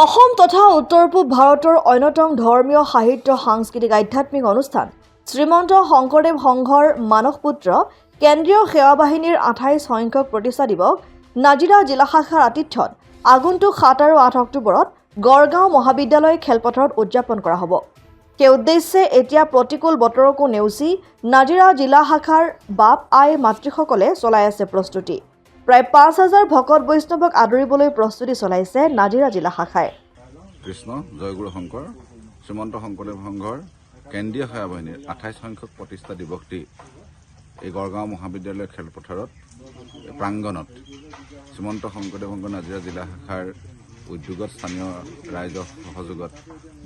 অসম তথা উত্তৰ পূব ভাৰতৰ অন্যতম ধৰ্মীয় সাহিত্য সাংস্কৃতিক আধ্যাত্মিক অনুষ্ঠান শ্ৰীমন্ত শংকৰদেৱ সংঘৰ মানসপুত্ৰ কেন্দ্ৰীয় সেৱা বাহিনীৰ 28 সংখ্যক প্ৰতিষ্ঠা দিৱস নাজিৰা জিলা শাখাৰ আতিথ্যত আগন্তুক 7 আৰু 8 অক্টোবৰত গড়গাঁও মহাবিদ্যালয় খেলপথাৰত উদযাপন কৰা হ'ব। সেই উদ্দেশ্যে এতিয়া প্ৰতিকূল বতৰকো নেওচি নাজিৰা জিলা শাখাৰ বাপ আই মাতৃসকলে চলাই আছে প্ৰস্তুতি। প্ৰায় 5,000 ভকত বৈষ্ণৱক আদৰিবলৈ প্ৰস্তুতি চলাইছে নাজিৰা জিলা শাখাই। কৃষ্ণ জয়গুৰু শংকৰ শ্ৰীমন্ত শংকৰদেৱ সংঘৰ কেন্দ্ৰীয় সেৱা বাহিনীৰ 28 সংখ্যক প্ৰতিষ্ঠা দিৱসটি এই গড়গাঁও মহাবিদ্যালয় খেলপথাৰত প্ৰাংগণত শ্ৰীমন্ত শংকৰদেৱ সংঘৰ নাজিৰা জিলা শাখাৰ উদ্যোগত স্থানীয় ৰাইজৰ সহযোগত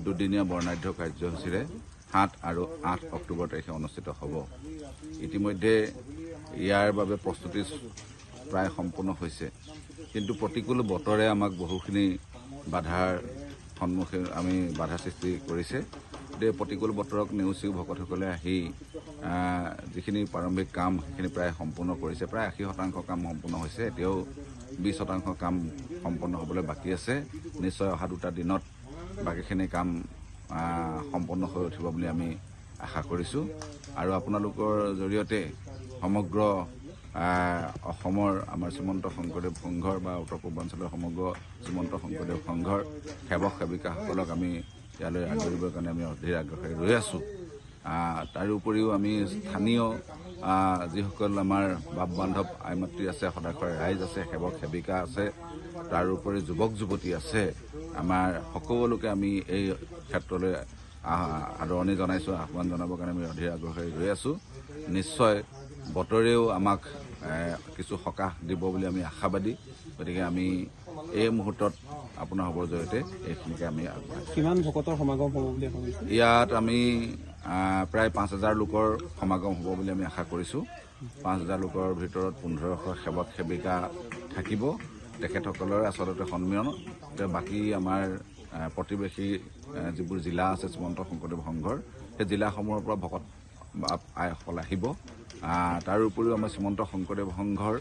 দুদিনীয়া বৰ্ণাঢ্য কাৰ্যসূচীৰে 7 আৰু 8 অক্টোবৰ তাৰিখে অনুষ্ঠিত হ'ব। ইতিমধ্যে ইয়াৰ বাবে প্ৰস্তুতি প্ৰায় সম্পূৰ্ণ হৈছে, কিন্তু প্ৰতিকূল বতৰে আমাক বহুখিনি বাধাৰ সন্মুখীন বাধা সৃষ্টি কৰিছে। গতিকে প্ৰতিকূল বতৰক নেওচিও ভকতসকলে আহি যিখিনি প্ৰাৰম্ভিক কাম সেইখিনি প্ৰায় সম্পূৰ্ণ কৰিছে। প্ৰায় 80% কাম সম্পূৰ্ণ হৈছে, এতিয়াও 20% কাম সম্পূৰ্ণ হ'বলৈ বাকী আছে। নিশ্চয় অহা 2টা দিনত বাকীখিনি কাম সম্পূৰ্ণ হৈ উঠিব বুলি আমি আশা কৰিছোঁ। আৰু আপোনালোকৰ জৰিয়তে সমগ্ৰ অসমৰ আমাৰ শ্ৰীমন্ত শংকৰদেৱ সংঘৰ বা উত্তৰ পূৰ্বাঞ্চলৰ সমগ্ৰ শ্ৰীমন্ত শংকৰদেৱ সংঘৰ সেৱক সেৱিকাসকলক আমি ইয়ালৈ আদৰিবৰ কাৰণে আমি অধীৰ আগ্ৰহেৰে ৰৈ আছোঁ। তাৰোপৰিও আমি স্থানীয় যিসকল আমাৰ বাপ বান্ধৱ আই মাতৃ আছে, সদাশয় ৰাইজ আছে, সেৱক সেৱিকা আছে, তাৰোপৰি যুৱক যুৱতী আছে, আমাৰ সকলোকে আমি এই ক্ষেত্ৰলৈ আদৰণি জনাইছোঁ, আহ্বান জনাবৰ কাৰণে আমি অধীৰ আগ্ৰহেৰে ৰৈ আছোঁ। নিশ্চয় বতৰেও আমাক কিছু সকাহ দিব বুলি আমি আশাবাদী। গতিকে আমি এই মুহূৰ্তত আপোনালোকৰ জৰিয়তে এইখিনিকে আমি আগবঢ়াইছোঁ। কিমান ভকতৰ সমাগম হ'ব বুলি ভাবিছোঁ? ইয়াত আমি প্ৰায় 5,000 লোকৰ সমাগম হ'ব বুলি আমি আশা কৰিছোঁ। 5,000 লোকৰ ভিতৰত 1,500 সেৱক সেৱিকা থাকিব। তেখেতসকলৰ আচলতে সন্মিলন বাকী আমাৰ প্ৰতিবেশী যিবোৰ জিলা আছে শ্ৰীমন্ত শংকৰদেৱ সংঘৰ, সেই জিলাসমূহৰ পৰা ভকত আইসকল আহিব। তাৰ উপৰিও আমাৰ শ্ৰীমন্ত শংকৰদেৱ সংঘৰ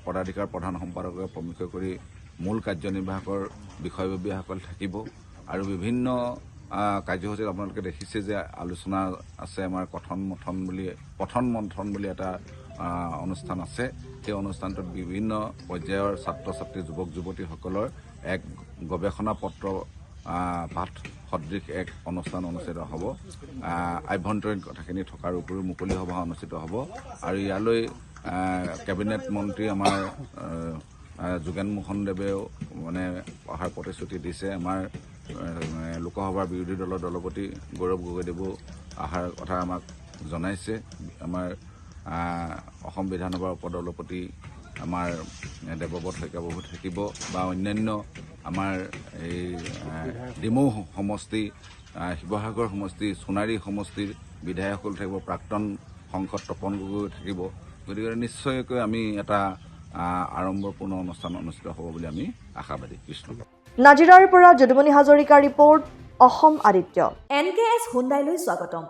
পদাধিকাৰ প্ৰধান সম্পাদকে প্ৰমুখ কৰি মূল কাৰ্যনিৰ্বাহকৰ বিষয়ববীয়াসকল থাকিব। আৰু বিভিন্ন কাৰ্যসূচীত আপোনালোকে দেখিছে যে আলোচনা আছে, আমাৰ পঠন মন্থন বুলি এটা অনুষ্ঠান আছে। সেই অনুষ্ঠানটোত বিভিন্ন পৰ্যায়ৰ ছাত্ৰ ছাত্ৰী যুৱক যুৱতীসকলৰ এক গৱেষণা পত্ৰ পাঠ সদৃশ এক অনুষ্ঠান অনুষ্ঠিত হ'ব। আভ্যন্তৰীণ কথাখিনি থকাৰ উপৰিও মুকলি সভা অনুষ্ঠিত হ'ব। আৰু ইয়ালৈ কেবিনেট মন্ত্ৰী আমাৰ যোগেন মোহন দেৱেও অহাৰ প্ৰতিশ্ৰুতি দিছে। আমাৰ লোকসভাৰ বিৰোধী দলৰ দলপতি গৌৰৱ গগৈদেৱেও অহাৰ কথা আমাক জনাইছে। আমাৰ অসম বিধানসভাৰ উপদলপতি আমাৰ দেৱব্ৰত শইকীয়াবাবু থাকিব বা অন্যান্য আমাৰ এই ডিমৌ সমষ্টি, শিৱসাগৰ সমষ্টি, সোণাৰী সমষ্টিৰ বিধায়কসকল থাকিব, প্ৰাক্তন সংসদ তপন গগৈ থাকিব। গতিকে নিশ্চয়কৈ আমি এটা আড়ম্বৰপূৰ্ণ অনুষ্ঠান অনুষ্ঠিত হ'ব বুলি আমি আশাবাদী। কৃষ্ণ। নাজিৰাৰ পৰা যদুমণি হাজৰিকাৰ ৰিপৰ্ট, অসম আদিত্য। NKS হুণ্ডাইলৈ স্বাগতম।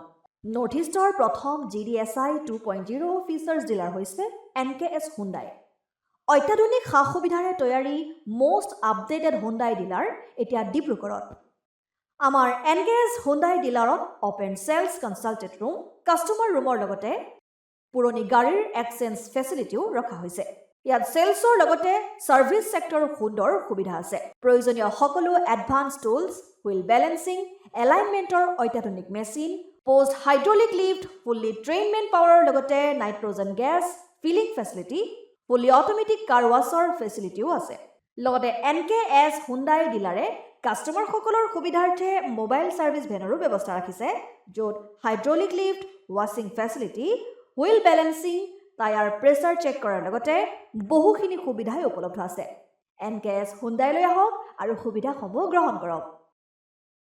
নৰ্থ ইষ্টৰ প্ৰথম GDSI 2.0 ফিচাৰ্ছ ডিলাৰ হৈছে NKS হুণ্ডাই। অত্যাধুনিক সা সুবিধাৰে তৈয়াৰী মষ্ট আপডেটেড হুণ্ডাই ডিলাৰ এতিয়া ডিব্ৰুগড়ত। আমাৰ NKS হুণ্ডাই ডিলাৰত open sales consulted room, customer ৰুমৰ লগতে পুৰণি গাড়ীৰ এক্সচেঞ্জ ফেচিলিটিও ৰখা হৈছে। ইয়াত চেলছৰ লগতে ছাৰ্ভিচ ছেক্টৰৰ সুন্দৰ সুবিধা আছে। প্ৰয়োজনীয় সকলো এডভান্স টুলছ, হুইল বেলেন্সিং, এলাইনমেণ্টৰ অত্যাধুনিক machine, post hydraulic lift, fully trained men পাৱাৰৰ লগতে nitrogen gas filling facility, fully automatic car ৱাছৰ ফেচিলিটিও আছে। লগতে NKS হুণ্ডাই ডিলাৰে কাষ্টমাৰসকলৰ সুবিধাৰ্থে মোবাইল ছাৰ্ভিচ ভেনৰো ব্যৱস্থা ৰাখিছে, য'ত হাইড্ৰলিক লিফ্ট, ৱাছিং facility, wheel balancing, tyre pressure check কৰাৰ লগতে বহুখিনি সুবিধাই উপলব্ধ আছে। NKS হুণ্ডাইলৈ আহক আৰু সুবিধাসমূহ গ্ৰহণ কৰক।